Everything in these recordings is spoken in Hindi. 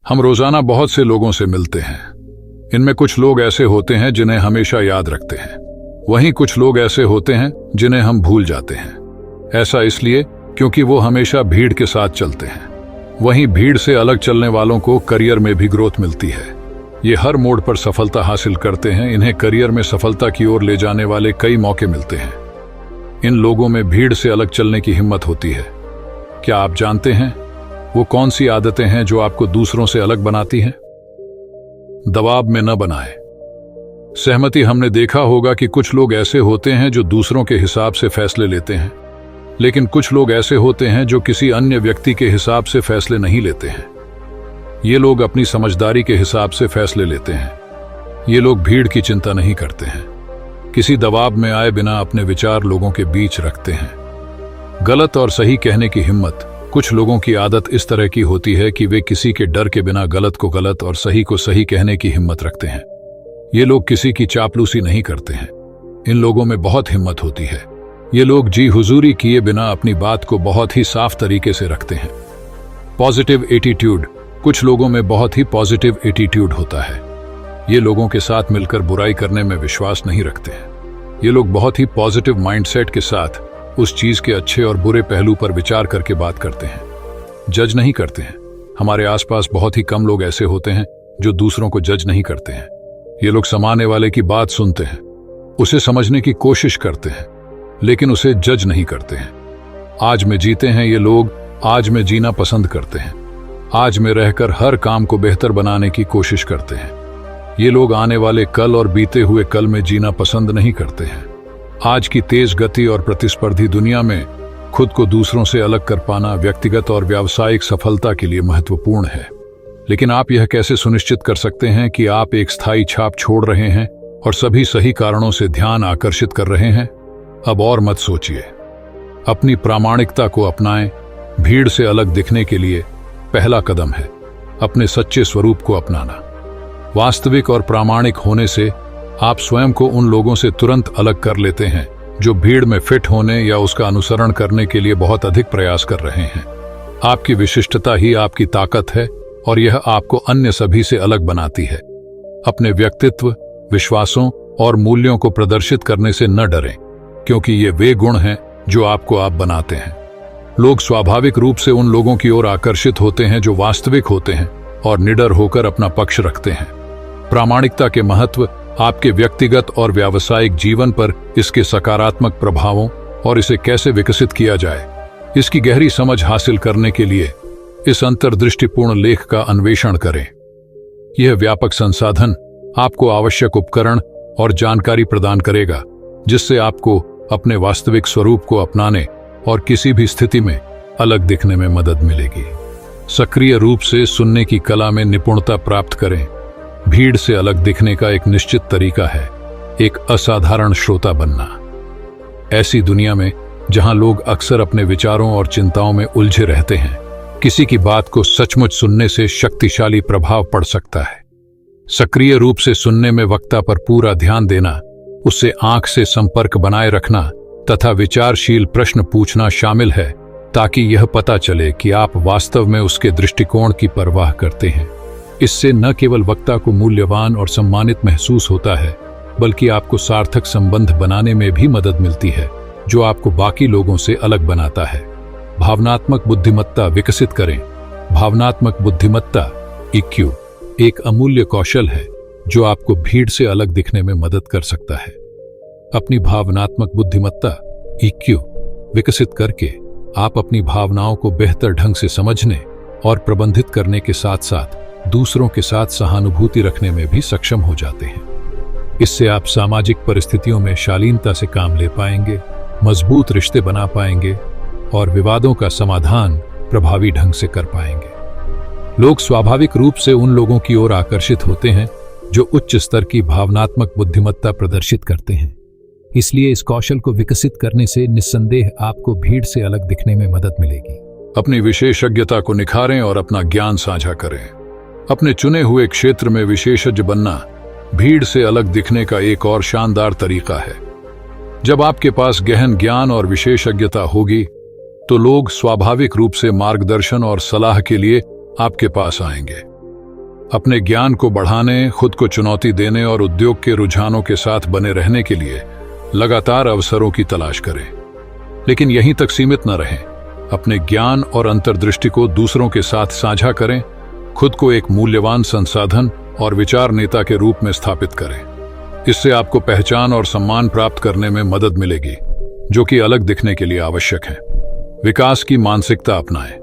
हम रोजाना बहुत से लोगों से मिलते हैं। इनमें कुछ लोग ऐसे होते हैं जिन्हें हमेशा याद रखते हैं, वहीं कुछ लोग ऐसे होते हैं जिन्हें हम भूल जाते हैं। ऐसा इसलिए क्योंकि वो हमेशा भीड़ के साथ चलते हैं। वहीं भीड़ से अलग चलने वालों को करियर में भी ग्रोथ मिलती है। ये हर मोड़ पर सफलता हासिल करते हैं। इन्हें करियर में सफलता की ओर ले जाने वाले कई मौके मिलते हैं। इन लोगों में भीड़ से अलग चलने की हिम्मत होती है। क्या आप जानते हैं वो कौन सी आदतें हैं जो आपको दूसरों से अलग बनाती हैं? दबाव में न बनाए सहमति। हमने देखा होगा कि कुछ लोग ऐसे होते हैं जो दूसरों के हिसाब से फैसले लेते हैं, लेकिन कुछ लोग ऐसे होते हैं जो किसी अन्य व्यक्ति के हिसाब से फैसले नहीं लेते हैं। ये लोग अपनी समझदारी के हिसाब से फैसले लेते हैं। ये लोग भीड़ की चिंता नहीं करते हैं, किसी दबाव में आए बिना अपने विचार लोगों के बीच रखते हैं। गलत और सही कहने की हिम्मत। कुछ लोगों की आदत इस तरह की होती है कि वे किसी के डर के बिना गलत को गलत और सही को सही कहने की हिम्मत रखते हैं। ये लोग किसी की चापलूसी नहीं करते हैं। इन लोगों में बहुत हिम्मत होती है। ये लोग जी हुजूरी किए बिना अपनी बात को बहुत ही साफ तरीके से रखते हैं। Positive attitude. कुछ लोगों में बहुत ही पॉजिटिव एटीट्यूड होता है। ये लोगों के साथ मिलकर बुराई करने में विश्वास नहीं रखते हैं। ये लोग बहुत ही पॉजिटिव माइंडसेट के साथ उस चीज के अच्छे और बुरे पहलू पर विचार करके बात करते हैं। जज नहीं करते हैं। हमारे आसपास बहुत ही कम लोग ऐसे होते हैं जो दूसरों को जज नहीं करते हैं। ये लोग सामने वाले की बात सुनते हैं, उसे समझने की कोशिश करते हैं, लेकिन उसे जज नहीं करते हैं। आज में जीते हैं ये लोग। आज में जीना पसंद करते हैं। आज में रहकर हर काम को बेहतर बनाने की कोशिश करते हैं। ये लोग आने वाले कल और बीते हुए कल में जीना पसंद नहीं करते हैं। आज की तेज गति और प्रतिस्पर्धी दुनिया में खुद को दूसरों से अलग कर पाना व्यक्तिगत और व्यावसायिक सफलता के लिए महत्वपूर्ण है। लेकिन आप यह कैसे सुनिश्चित कर सकते हैं कि आप एक स्थायी छाप छोड़ रहे हैं और सभी सही कारणों से ध्यान आकर्षित कर रहे हैं? अब और मत सोचिए, अपनी प्रामाणिकता को अपनाएं। भीड़ से अलग दिखने के लिए पहला कदम है अपने सच्चे स्वरूप को अपनाना। वास्तविक और प्रामाणिक होने से आप स्वयं को उन लोगों से तुरंत अलग कर लेते हैं जो भीड़ में फिट होने या उसका अनुसरण करने के लिए बहुत अधिक प्रयास कर रहे हैं। आपकी विशिष्टता ही आपकी ताकत है और यह आपको अन्य सभी से अलग बनाती है। अपने व्यक्तित्व, विश्वासों और मूल्यों को प्रदर्शित करने से न डरें, क्योंकि ये वे गुण हैं जो आपको आप बनाते हैं। लोग स्वाभाविक रूप से उन लोगों की ओर आकर्षित होते हैं जो वास्तविक होते हैं और निडर होकर अपना पक्ष रखते हैं। प्रामाणिकता के महत्व आपके व्यक्तिगत और व्यावसायिक जीवन पर इसके सकारात्मक प्रभावों और इसे कैसे विकसित किया जाए, इसकी गहरी समझ हासिल करने के लिए इस अंतर्दृष्टिपूर्ण लेख का अन्वेषण करें। यह व्यापक संसाधन आपको आवश्यक उपकरण और जानकारी प्रदान करेगा, जिससे आपको अपने वास्तविक स्वरूप को अपनाने और किसी भी स्थिति में अलग दिखने में मदद मिलेगी। सक्रिय रूप से सुनने की कला में निपुणता प्राप्त करें। भीड़ से अलग दिखने का एक निश्चित तरीका है एक असाधारण श्रोता बनना। ऐसी दुनिया में जहां लोग अक्सर अपने विचारों और चिंताओं में उलझे रहते हैं, किसी की बात को सचमुच सुनने से शक्तिशाली प्रभाव पड़ सकता है। सक्रिय रूप से सुनने में वक्ता पर पूरा ध्यान देना, उससे आंख से संपर्क बनाए रखना तथा विचारशील प्रश्न पूछना शामिल है, ताकि यह पता चले कि आप वास्तव में उसके दृष्टिकोण की परवाह करते हैं। इससे न केवल वक्ता को मूल्यवान और सम्मानित महसूस होता है, बल्कि आपको सार्थक संबंध बनाने में भी मदद मिलती है, जो आपको बाकी लोगों से अलग बनाता है। भावनात्मक बुद्धिमत्ता विकसित करें। भावनात्मक बुद्धिमत्ता EQ एक अमूल्य कौशल है जो आपको भीड़ से अलग दिखने में मदद कर सकता है। अपनी भावनात्मक बुद्धिमत्ता EQ विकसित करके आप अपनी भावनाओं को बेहतर ढंग से समझने और प्रबंधित करने के साथ साथ दूसरों के साथ सहानुभूति रखने में भी सक्षम हो जाते हैं। इससे आप सामाजिक परिस्थितियों में शालीनता से काम ले पाएंगे, मजबूत रिश्ते बना पाएंगे और विवादों का समाधान प्रभावी ढंग से कर पाएंगे। लोग स्वाभाविक रूप से उन लोगों की ओर आकर्षित होते हैं जो उच्च स्तर की भावनात्मक बुद्धिमत्ता प्रदर्शित करते हैं। इसलिए इस कौशल को विकसित करने से निस्संदेह आपको भीड़ से अलग दिखने में मदद मिलेगी। अपनी विशेषज्ञता को निखारें और अपना ज्ञान साझा करें। अपने चुने हुए क्षेत्र में विशेषज्ञ बनना भीड़ से अलग दिखने का एक और शानदार तरीका है। जब आपके पास गहन ज्ञान और विशेषज्ञता होगी, तो लोग स्वाभाविक रूप से मार्गदर्शन और सलाह के लिए आपके पास आएंगे। अपने ज्ञान को बढ़ाने, खुद को चुनौती देने और उद्योग के रुझानों के साथ बने रहने के लिए लगातार अवसरों की तलाश करें। लेकिन यहीं तक सीमित न रहें। अपने ज्ञान और अंतर्दृष्टि को दूसरों के साथ साझा करें। खुद को एक मूल्यवान संसाधन और विचार नेता के रूप में स्थापित करें। इससे आपको पहचान और सम्मान प्राप्त करने में मदद मिलेगी, जो कि अलग दिखने के लिए आवश्यक है। विकास की मानसिकता अपनाएं।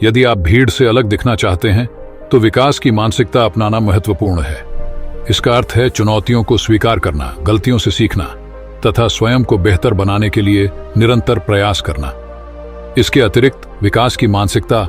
यदि आप भीड़ से अलग दिखना चाहते हैं तो विकास की मानसिकता अपनाना महत्वपूर्ण है। इसका अर्थ है चुनौतियों को स्वीकार करना, गलतियों से सीखना तथा स्वयं को बेहतर बनाने के लिए निरंतर प्रयास करना। इसके अतिरिक्त विकास की मानसिकता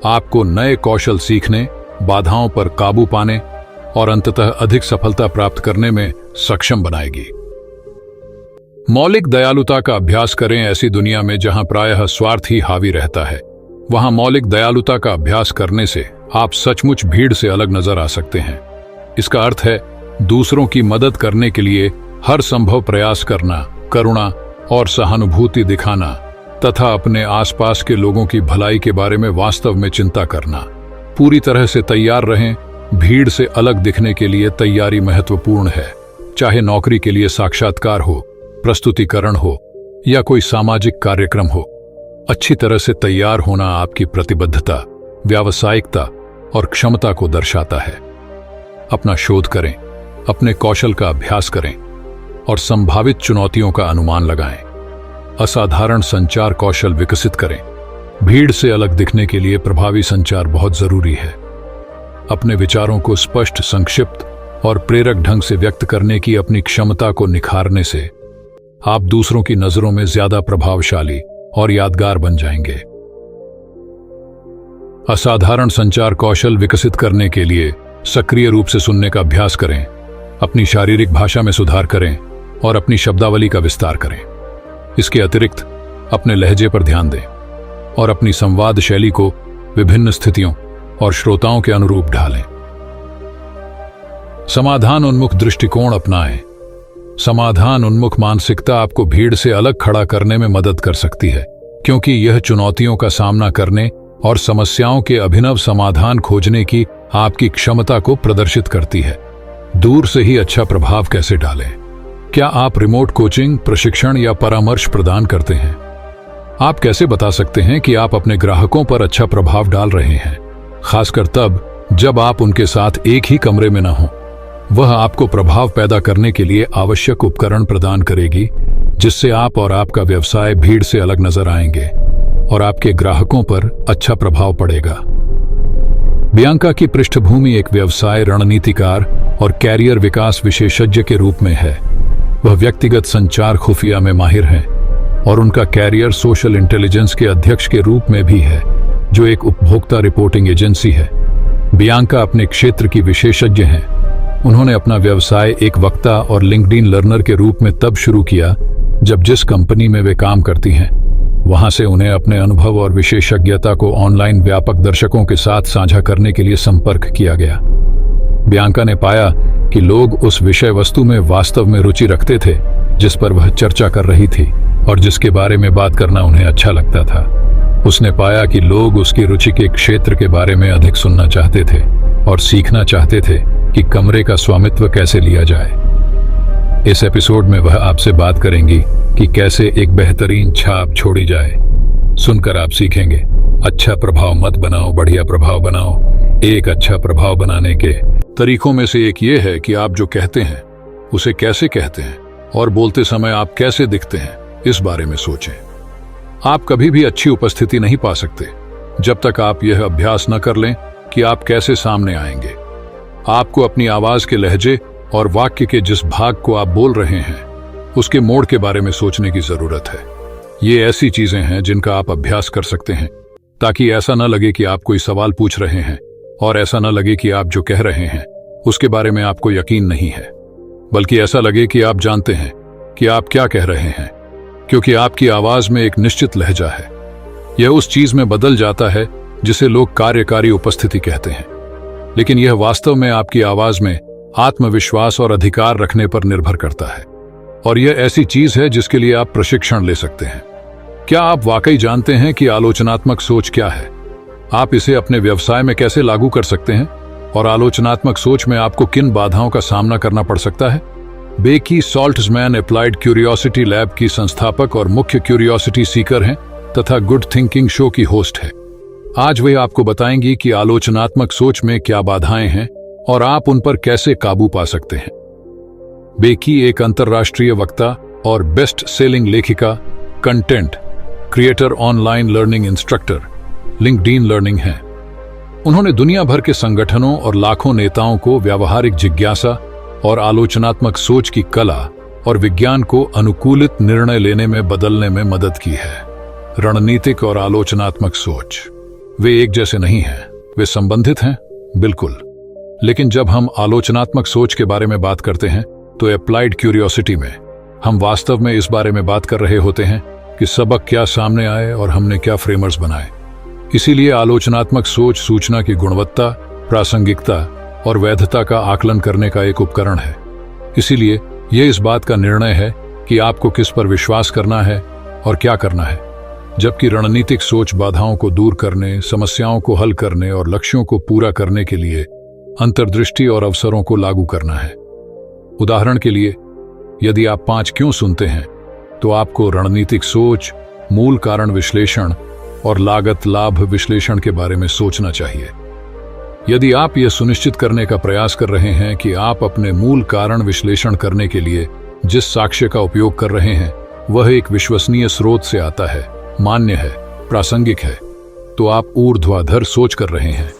आपको नए कौशल सीखने, बाधाओं पर काबू पाने और अंततः अधिक सफलता प्राप्त करने में सक्षम बनाएगी। मौलिक दयालुता का अभ्यास करें। ऐसी दुनिया में जहां प्रायः स्वार्थ ही हावी रहता है, वहां मौलिक दयालुता का अभ्यास करने से आप सचमुच भीड़ से अलग नजर आ सकते हैं। इसका अर्थ है दूसरों की मदद करने के लिए हर संभव प्रयास करना, करुणा और सहानुभूति दिखाना तथा अपने आसपास के लोगों की भलाई के बारे में वास्तव में चिंता करना। पूरी तरह से तैयार रहें। भीड़ से अलग दिखने के लिए तैयारी महत्वपूर्ण है। चाहे नौकरी के लिए साक्षात्कार हो, प्रस्तुतिकरण हो या कोई सामाजिक कार्यक्रम हो, अच्छी तरह से तैयार होना आपकी प्रतिबद्धता, व्यावसायिकता और क्षमता को दर्शाता है। अपना शोध करें, अपने कौशल का अभ्यास करें और संभावित चुनौतियों का अनुमान लगाएं। असाधारण संचार कौशल विकसित करें। भीड़ से अलग दिखने के लिए प्रभावी संचार बहुत जरूरी है। अपने विचारों को स्पष्ट, संक्षिप्त और प्रेरक ढंग से व्यक्त करने की अपनी क्षमता को निखारने से आप दूसरों की नजरों में ज्यादा प्रभावशाली और यादगार बन जाएंगे। असाधारण संचार कौशल विकसित करने के लिए सक्रिय रूप से सुनने का अभ्यास करें, अपनी शारीरिक भाषा में सुधार करें और अपनी शब्दावली का विस्तार करें। इसके अतिरिक्त अपने लहजे पर ध्यान दें और अपनी संवाद शैली को विभिन्न स्थितियों और श्रोताओं के अनुरूप ढालें। समाधान उन्मुख दृष्टिकोण अपनाएं। समाधान उन्मुख मानसिकता आपको भीड़ से अलग खड़ा करने में मदद कर सकती है, क्योंकि यह चुनौतियों का सामना करने और समस्याओं के अभिनव समाधान खोजने की आपकी क्षमता को प्रदर्शित करती है। दूर से ही अच्छा प्रभाव कैसे डालें? क्या आप रिमोट कोचिंग, प्रशिक्षण या परामर्श प्रदान करते हैं? आप कैसे बता सकते हैं कि आप अपने ग्राहकों पर अच्छा प्रभाव डाल रहे हैं, खासकर तब जब आप उनके साथ एक ही कमरे में न हों? वह आपको प्रभाव पैदा करने के लिए आवश्यक उपकरण प्रदान करेगी, जिससे आप और आपका व्यवसाय भीड़ से अलग नजर आएंगे और आपके ग्राहकों पर अच्छा प्रभाव पड़ेगा। बियांका की पृष्ठभूमि एक व्यवसाय रणनीतिकार और कैरियर विकास विशेषज्ञ के रूप में है। वह व्यक्तिगत संचार खुफिया में माहिर हैं और उनका कैरियर सोशल इंटेलिजेंस के अध्यक्ष के रूप में भी है, जो एक उपभोक्ता रिपोर्टिंग एजेंसी है। बियांका अपने क्षेत्र की विशेषज्ञ हैं। उन्होंने अपना व्यवसाय एक वक्ता और लिंक्डइन लर्नर के रूप में तब शुरू किया जब जिस कंपनी में वे काम करती हैं, वहां से उन्हें अपने अनुभव और विशेषज्ञता को ऑनलाइन व्यापक दर्शकों के साथ साझा करने के लिए संपर्क किया गया। बियांका ने पाया कि लोग उस विषय वस्तु में वास्तव में रुचि रखते थे जिस पर वह चर्चा कर रही थी और जिसके बारे में बात करना उन्हें अच्छा लगता था। उसने पाया कि लोग उसकी रुचि के क्षेत्र के बारे में अधिक सुनना चाहते थे और सीखना चाहते थे कि कमरे का स्वामित्व कैसे लिया जाए। इस एपिसोड में वह आपसे बात करेंगी कि कैसे एक बेहतरीन छाप छोड़ी जाए। सुनकर आप सीखेंगे, अच्छा प्रभाव मत बनाओ, बढ़िया प्रभाव बनाओ। एक अच्छा प्रभाव बनाने के तरीकों में से एक ये है कि आप जो कहते हैं उसे कैसे कहते हैं और बोलते समय आप कैसे दिखते हैं, इस बारे में सोचें। आप कभी भी अच्छी उपस्थिति नहीं पा सकते जब तक आप यह अभ्यास न कर लें कि आप कैसे सामने आएंगे। आपको अपनी आवाज के लहजे और वाक्य के जिस भाग को आप बोल रहे हैं उसके मोड़ के बारे में सोचने की जरूरत है। ये ऐसी चीजें हैं जिनका आप अभ्यास कर सकते हैं, ताकि ऐसा न लगे कि आप कोई सवाल पूछ रहे हैं और ऐसा न लगे कि आप जो कह रहे हैं उसके बारे में आपको यकीन नहीं है, बल्कि ऐसा लगे कि आप जानते हैं कि आप क्या कह रहे हैं, क्योंकि आपकी आवाज में एक निश्चित लहजा है। यह उस चीज में बदल जाता है जिसे लोग कार्यकारी उपस्थिति कहते हैं, लेकिन यह वास्तव में आपकी आवाज में आत्मविश्वास और अधिकार रखने पर निर्भर करता है। और यह ऐसी चीज है जिसके लिए आप प्रशिक्षण ले सकते हैं। क्या आप वाकई जानते हैं कि आलोचनात्मक सोच क्या है? आप इसे अपने व्यवसाय में कैसे लागू कर सकते हैं? और आलोचनात्मक सोच में आपको किन बाधाओं का सामना करना पड़ सकता है। बेकी सॉल्ट्जमैन अप्लाइड क्यूरियोसिटी लैब की संस्थापक और मुख्य क्यूरियोसिटी सीकर हैं तथा गुड थिंकिंग शो की होस्ट है। आज वे आपको बताएंगी कि आलोचनात्मक सोच में क्या बाधाएं हैं और आप उन पर कैसे काबू पा सकते हैं। बेकी एक अंतर्राष्ट्रीय वक्ता और बेस्ट सेलिंग लेखिका, content creator, online learning instructor, LinkedIn learning हैं। उन्होंने दुनिया भर के संगठनों और लाखों नेताओं को व्यावहारिक जिज्ञासा और आलोचनात्मक सोच की कला और विज्ञान को अनुकूलित निर्णय लेने में बदलने में मदद की है। रणनीतिक और आलोचनात्मक सोच, वे एक जैसे नहीं हैं, वे संबंधित हैं, बिल्कुल। लेकिन जब हम आलोचनात्मक सोच के बारे में बात करते हैं तो अप्लाइड क्यूरियोसिटी में हम वास्तव में इस बारे में बात कर रहे होते हैं कि सबक क्या सामने आए और हमने क्या फ्रेमर्स बनाए। इसीलिए आलोचनात्मक सोच सूचना की गुणवत्ता, प्रासंगिकता और वैधता का आकलन करने का एक उपकरण है। इसीलिए यह इस बात का निर्णय है कि आपको किस पर विश्वास करना है और क्या करना है, जबकि रणनीतिक सोच बाधाओं को दूर करने, समस्याओं को हल करने और लक्ष्यों को पूरा करने के लिए अंतर्दृष्टि और अवसरों को लागू करना है। उदाहरण के लिए, यदि आप 5 क्यों सुनते हैं तो आपको रणनीतिक सोच, मूल कारण विश्लेषण और लागत लाभ विश्लेषण के बारे में सोचना चाहिए। यदि आप यह सुनिश्चित करने का प्रयास कर रहे हैं कि आप अपने मूल कारण विश्लेषण करने के लिए जिस साक्ष्य का उपयोग कर रहे हैं वह एक विश्वसनीय स्रोत से आता है, मान्य है, प्रासंगिक है, तो आप ऊर्ध्वाधर सोच कर रहे हैं।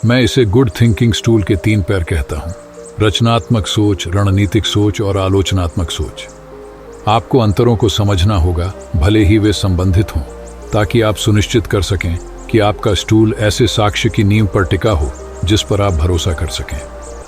मैं इसे गुड थिंकिंग स्टूल के 3 पैर कहता हूं: रचनात्मक सोच, रणनीतिक सोच और आलोचनात्मक सोच। आपको अंतरों को समझना होगा, भले ही वे संबंधित हों, ताकि आप सुनिश्चित कर सकें कि आपका स्टूल ऐसे साक्ष्य की नींव पर टिका हो जिस पर आप भरोसा कर सकें।